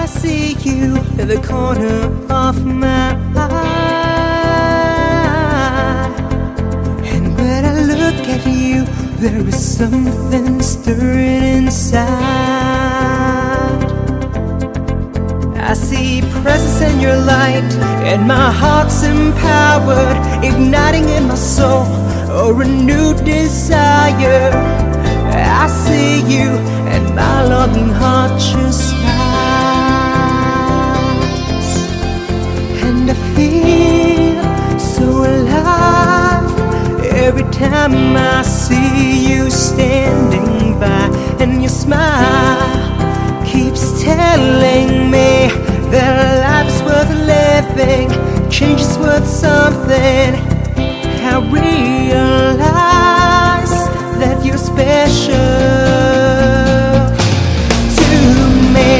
I see you in the corner of my eye, and when I look at you, there is something stirring inside. I see presence in your light, and my heart's empowered, igniting in my soul a renewed desire. I see you, and my longing heart just smiles, and I feel so alive every time I see you standing by, and your smile keeps telling me that life's worth living, change is worth something. I realize that you're special to me.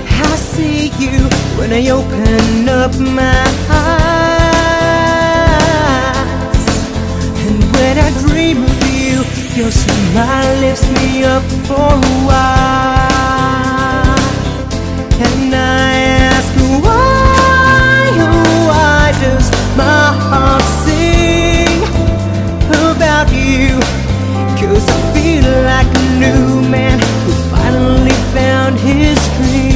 I see you when I open up my eyes, and when I dream of you, your smile lifts me up for a while. And I ask why, oh why does my heart sing about you? 'Cause I feel like a new man who finally found his dream,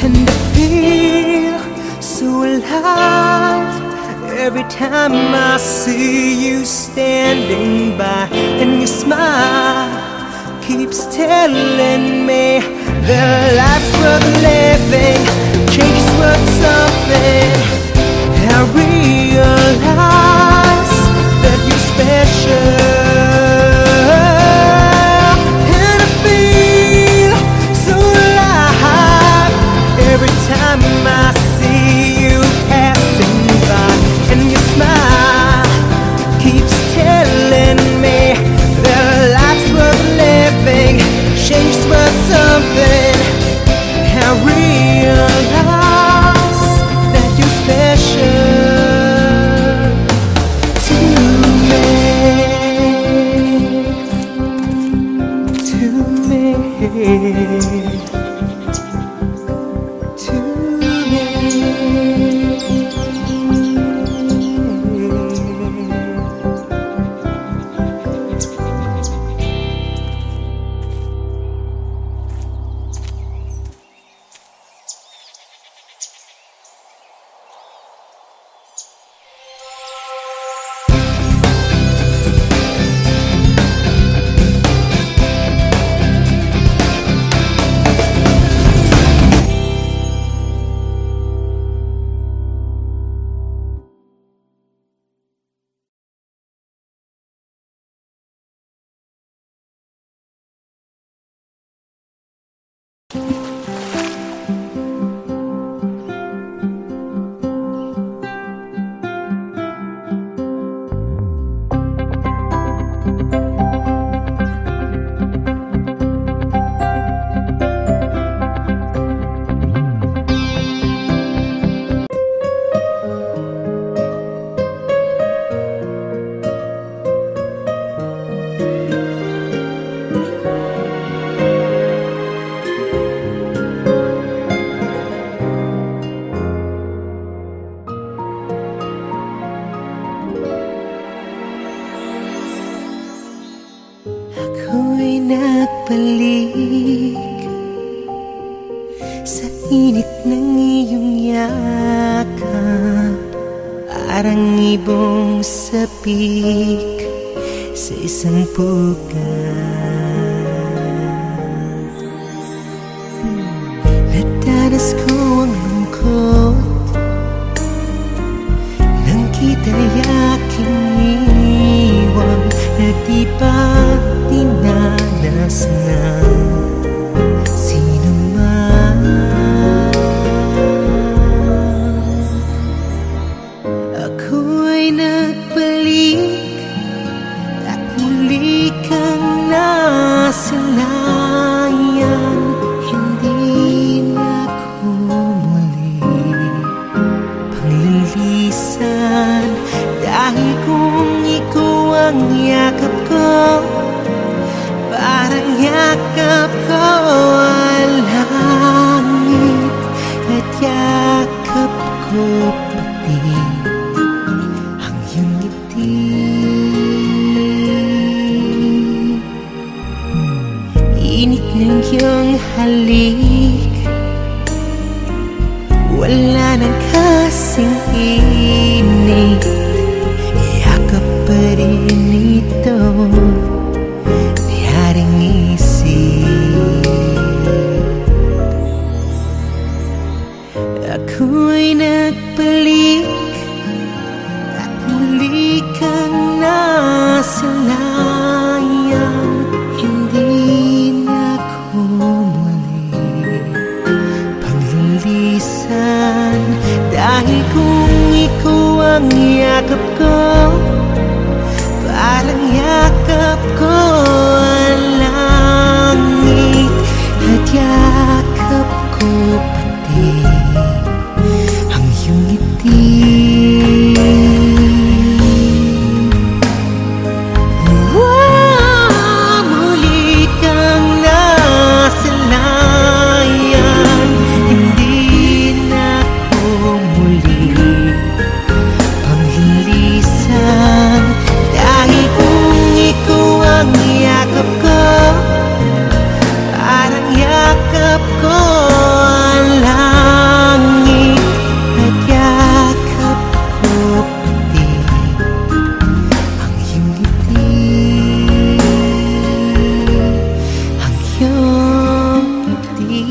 and I feel so alive every time I see you standing by, and your smile keeps telling me that life's worth living, change is worth something. I realize that you're special, and I feel so alive every time I see you passing by, and your smile keeps telling me that life's worth living, change is worth something. I realize that you're special to me, to me, to me. Nagbalik sa init ng iyong yakap, parang ibong sapik sa isang pugat. Nadanas ko ang lungkot nang kita'y aking iwan, na di pa dinanas ng sino man. Ako'y nagbalik at muli kang na Init ng iyong halik, wala nang kasing init. Yakap pa rin ito ni haring isip. Ako'y nagbalik at muli kang nasilayang. Hindi na ko muli paglilisan, dahil kung ikaw ang yakap ko, parang yakap ko ang langit. At yakap ko pati ang iyong ngiti. Muli kang nasilayan, hindi na ko muli panglilisan, dahil kung ikaw ang yakap ko, parang yakap ko ang langit. At yakap ko pati ang iyong ngiti, ang iyong ngiti.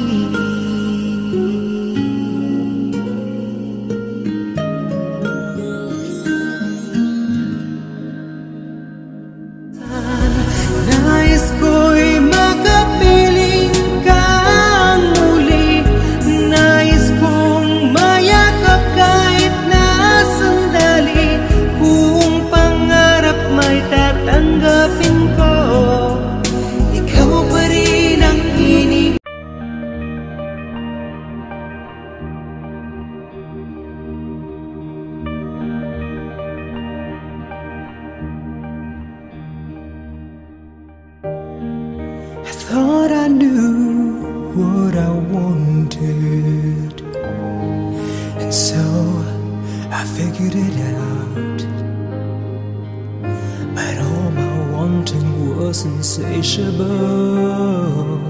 Nais ko'y makapiling ka muli, nais kong mayakap kahit na sandali. Kung pangarap may tatanggapin ko, ikaw pa rin ang ini. I thought I knew what I wanted, and so I figured it out. But all my wanting was insatiable.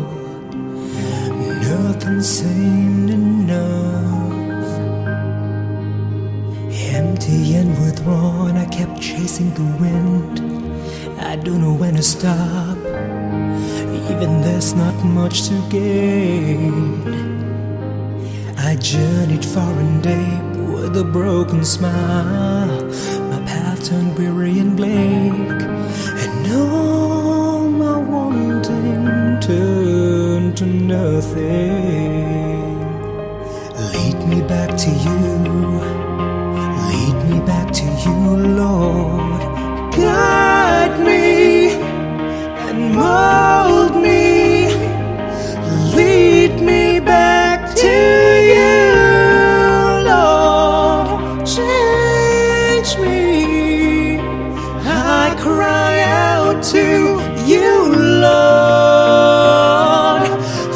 Nothing seemed enough. Empty and withdrawn, I kept chasing the wind. I don't know when to stop, even there's not much to gain. I journeyed far and deep with a broken smile. My path turned weary and bleak, and all my wanting turned to nothing. Lead me back to you, lead me back to you, Lord. Guide me and mold me, lead me back to you, Lord. Change me, I cry out to you, Lord.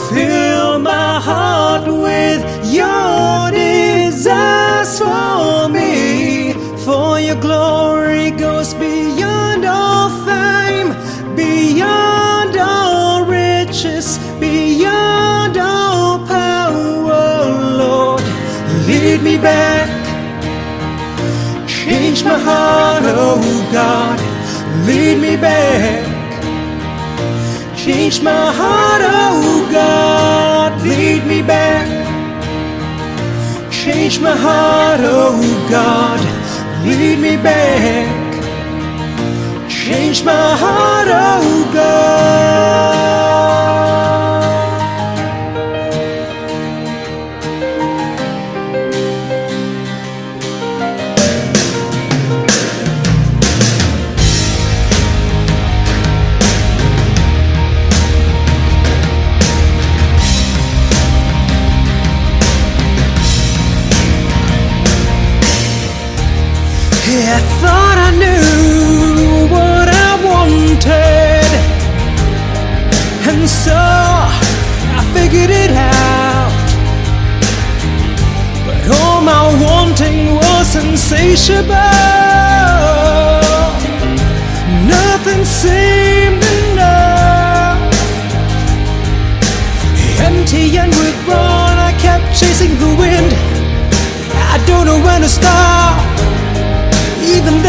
Fill my heart with your desires for me, for your glory goes beyond all fame, beyond all riches, beyond all power, Lord. Lead me back, change my heart, oh God. Lead me back, change my heart, oh God. Lead me back, change my heart, oh God. Lead me back, change my heart, oh God. I thought I knew what I wanted, and so I figured it out. But all my wanting was insatiable. Nothing seemed enough.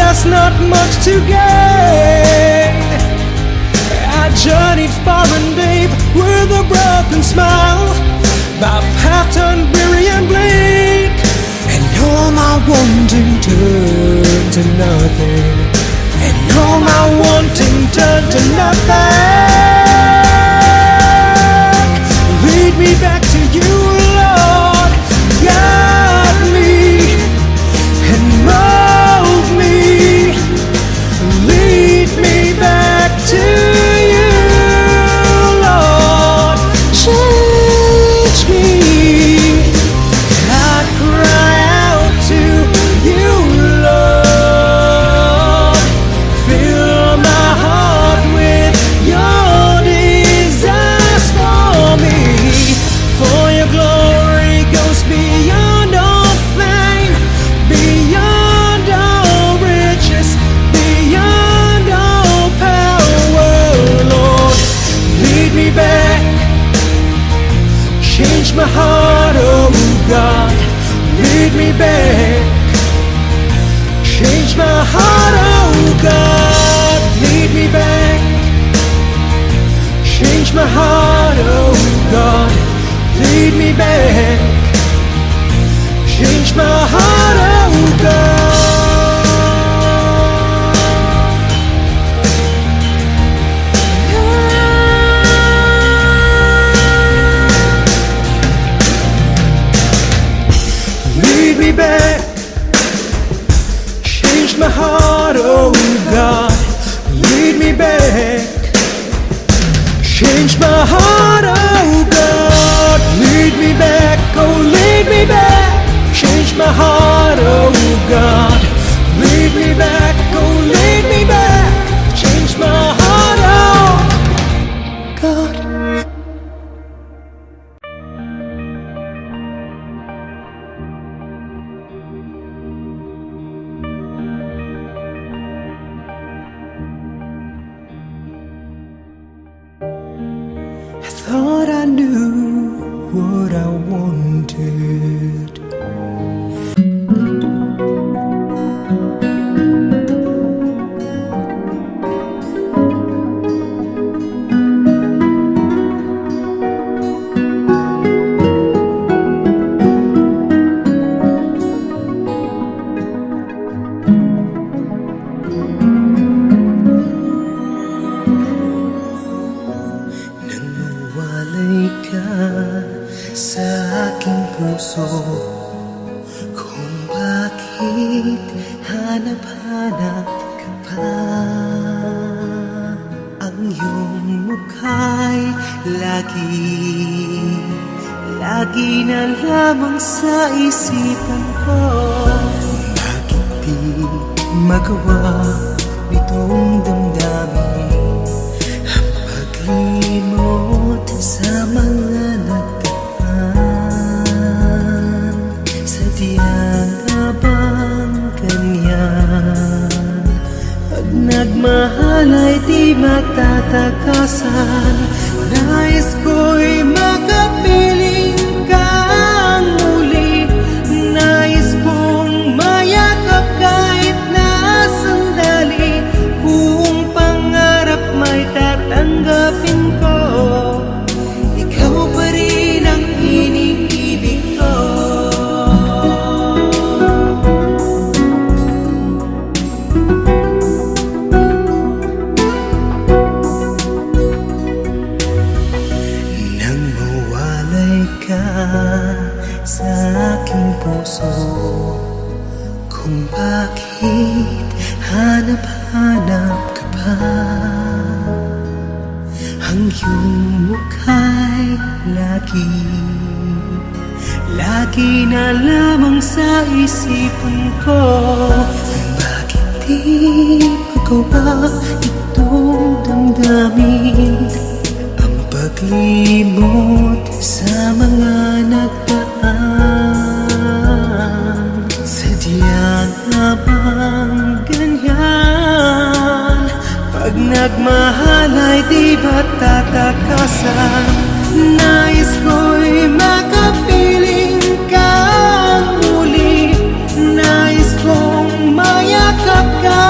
there's not much to gain. I journeyed far and deep with a broken smile. My path turned weary and bleak, and all my wanting turned to nothing. And all my wanting turned to nothing. Lead me back to you, Lord. Guide me and mold me. Lead me back to you, Lord. Change me. I cry out to you, Lord. Fill my heart with your desires for me. For your glory goes beyond all fame, beyond all riches, beyond all power, Lord. Lead me back, change my heart, oh God. Lead me back, change my heart, oh God. Lead me back, change my heart, oh God. Lead me back, change my heart, oh God. Lead me back, change my heart, oh God. Lead me back, change my heart, oh God. Lead me back, oh lead me back, change my heart, oh God. Lead me back, oh lead me back, change my heart, oh God. I thought I knew what I wanted. Nangwalay ka sa aking puso, kung bakit hanap-hanap ka pa. Ang iyong mukha'y lagi na lamang sa isipan ko. Bakit di magawa nitong damdamin ang paglimot sa mga nagdaan? Sadyang nga bang ganyan? Pag nagmahal ay di matatakasan. Nais ko'y makapiling kang muli. Nais kong mayakap kahit na sandali. Kung pangarap may tatanggapin ko, ikaw pa rin ang iniibig ko. Nang mawalay ka sa aking puso, kung bakit hanap-hanap ka pa. Ang iyong mukha'y lagi na lamang sa isipan ko. Bakit di magawa itong damdamin ang paglimot sa mga nagdaan? Sadyang nga bang ganyan? Pag nagmahal ay di ba tatakasan? Nais ko'y makapiling kang muli. Nais kong mayakap ka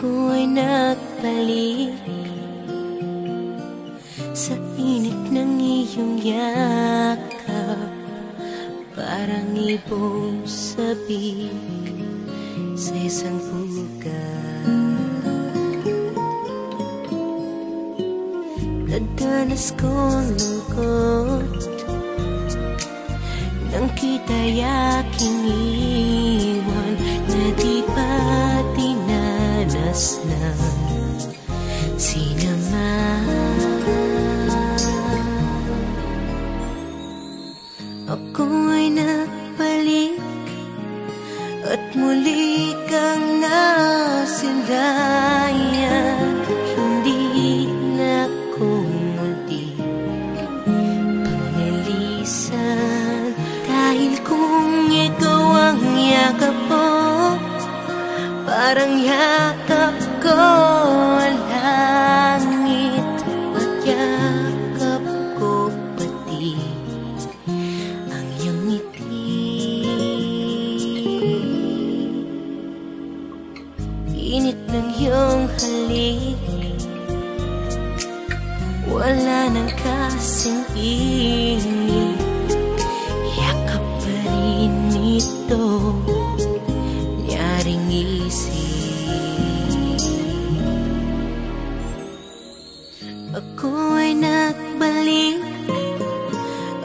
Ako'y nagbalik sa init ng iyong yakap, parang ibong sabik sa isang bukas. Nadanas ko ang lungkot nang kita'y aking iwan, na di pa dinanas ng sinama. Ako ay nagbalik at muli kang nasilayan. Hindi na ako muli panglilisan, dahil kung ikaw ang yakap mo, parang yakap ko ang langit, at yakap ko pati ang iyong ngiti. Init ng iyong halik, wala nang kasing init, yakap pa rin ito, nyaring isip. Ako ay nagbalik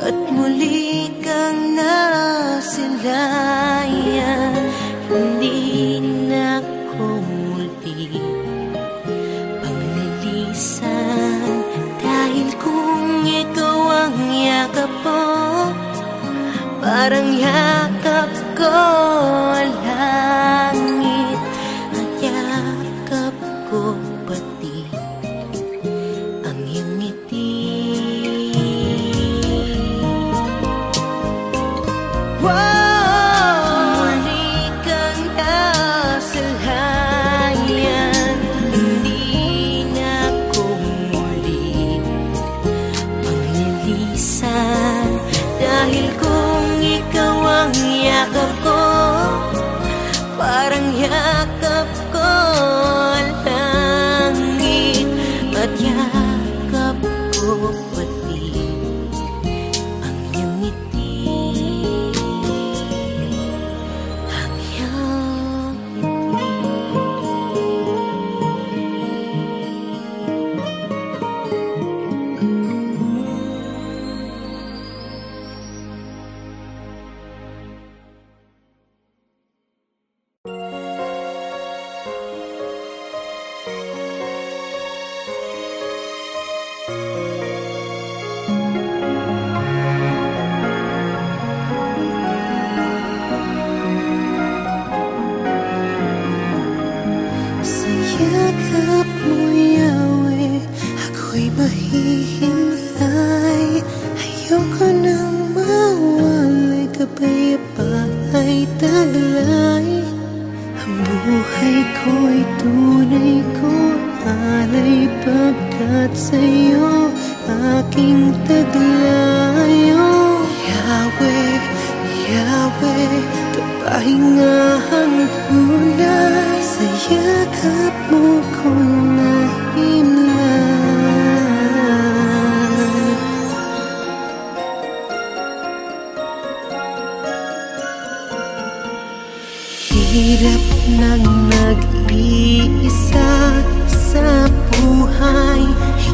at muli kang nasilayan. Hindi na ako muli panglilisan, dahil kung ikaw ang yakap mo, parang yakap ko ang langit, at yakap ko pati ang iyong ngiti. Muli kang nasalayan, hindi na ako muli panglilisan, dahil kung ikaw ang yakap ko, parang yakap ko ang langit, at yakap ko pati ang iyong ngiti. Ang iyong Sa yakap mo, Yahweh, ako'y mahihimlay. Ayoko nang mawalay, kapayapa'y taglay. Ang buhay ko'y tunay ko alay, pagkat sa'yo aking taglayo. Yahweh, Yahweh, kapahingahan tunay, sa yakap mo ko'y nahimlay. Hirap ng nag-iisa sa buhay,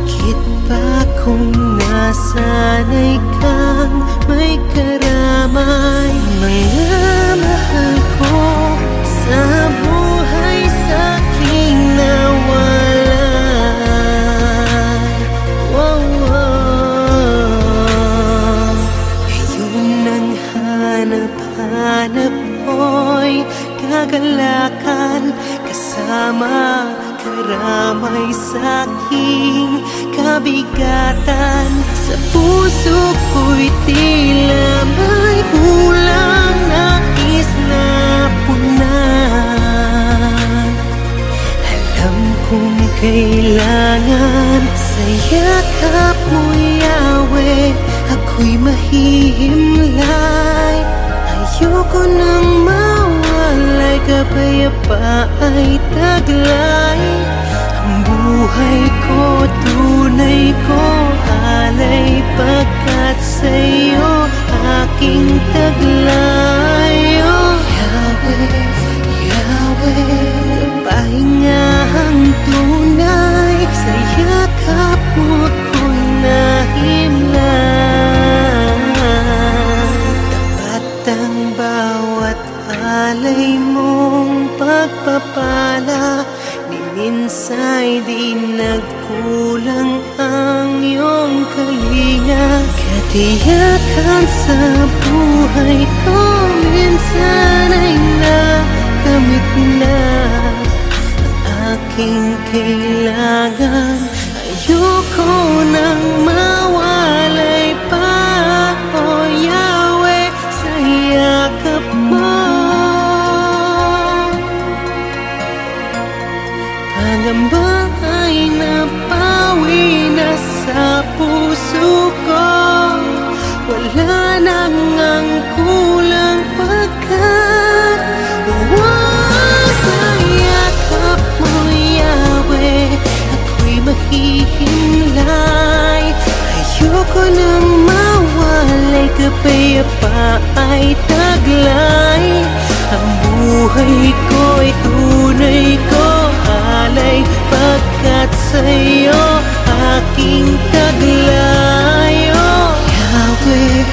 higit pa kung nasanay kang may karamay. Mga mahal ko sa buhay, sa'king nawalan. Wow, wow. Ngayon ang hanap-hanap ko'y kagalakan, kasama karamay sa'king kabigatan. Sa puso ko'y tila may kulang, nais na punan. Alam kong kailangan sa yakap mo, Yahweh, ako'y mahihimlay. Ayoko nang mawala, mawalay kapayapa ay taglay. Ang buhay ko, tunay ko, alay pagkat sa'yo aking taglay. Oh Yahweh, Yahweh, kapahingahang tunay, sa yakap mo ako'y nahimlay. Tapat ang bawat alay mong pagpapala, ni minsa'y di nagkulang ang iyong kalinga. Katiyakan sa buhay ko, minsan ay nakamit na ang aking kailangan. Ayoko nang mawalay pa, O Yahweh, sa yakap mo. Pangamba ay napawi na sa puso ko, wala nang ang kulang pagkat sa yakap mo, Yahweh, ako'y mahihimlay. Ayoko nang mawalay, kapayapa ay taglay. Ang buhay ko'y tunay ko, alay pagkat sa'yo aking taglay. Oh Yahweh,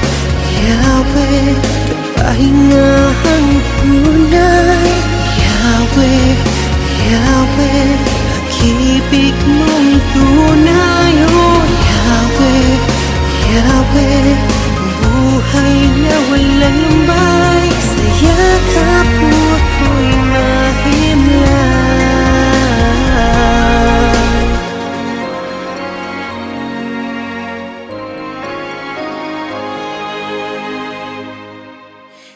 Yahweh, kapahingahang tunay. Yahweh, Yahweh, pag-ibig mong tunay. Oh Yahweh, Yahweh, buhay na walang lumbay, sa yakap mo ako'y mahimlay.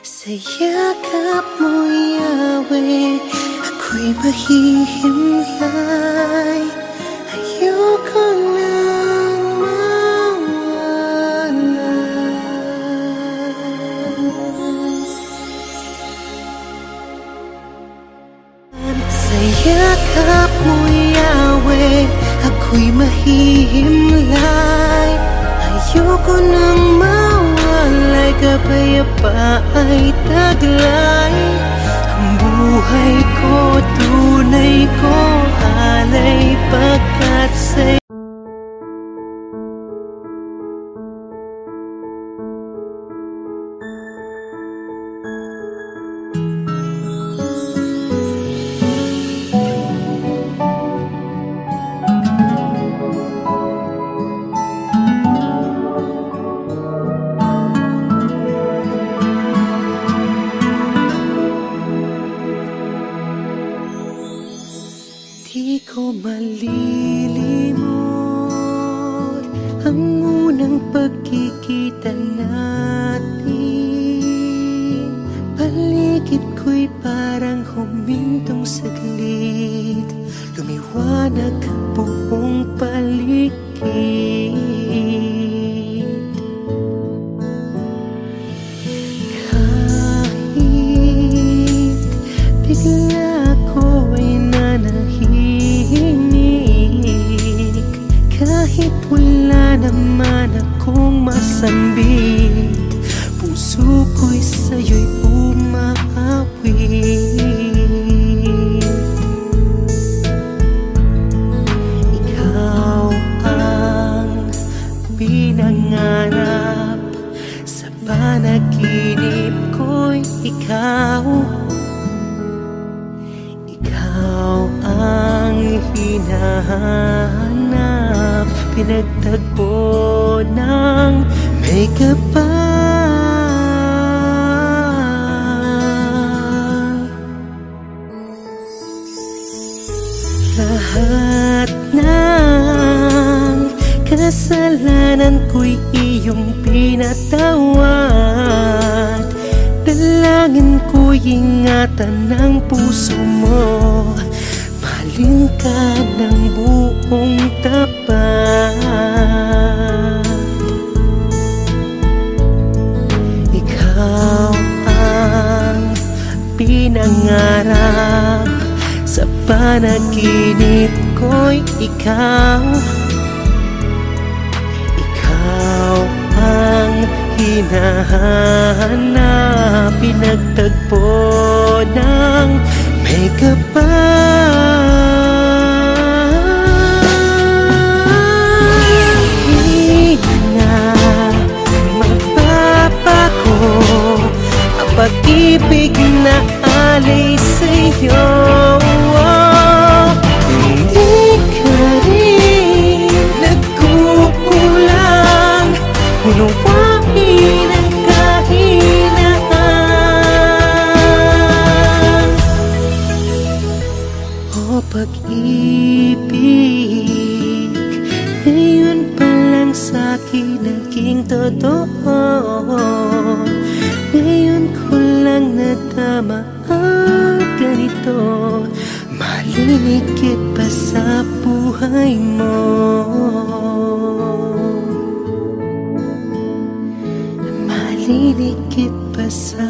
Sa yakap mo, Yahweh, ako'y mahihimlay. Ayoko nang mawalay. Sa yakap mo, Yahweh, ako'y mahihimlay. Ayoko nang mawalay, kapayapa ay taglay. Ang buhay ko, tunay ko, alay pagkat sa'yo. Di ko malilimot ang unang pagkikita natin. Paligid ko'y parang humintong saglit, lumiwanag buong paligid. Kahit bigla ko ay nanahimik, kahit wala naman akong masambit, puso ko'y sa'yo'y umaawit. Ikaw ang pinangarap sa panaginip ko'y ikaw. Ikaw ang hinahanap, pinagtagpo ng may kapal. Lahat ng kasalanan ko'y iyong pinatawad. Dalangin ko'y ingatan ng puso mo, mahalin ka ng buong tapat. Ikaw ang pinangarap. Sa panaginip ko'y ikaw. Ikaw ang hinahanap, pinagtagpo ng may kapal. Di na magbabago ang pag-ibig na alay sa'yo. Hindi ka rin nagkukulang, unawain ang kahinaan. O pag-ibig, ngayon pa lang sa'kin naging totoo. Ngayon ko lang natama ang ganito. Malinikit pa sa buhay mo. Malinikit pa sa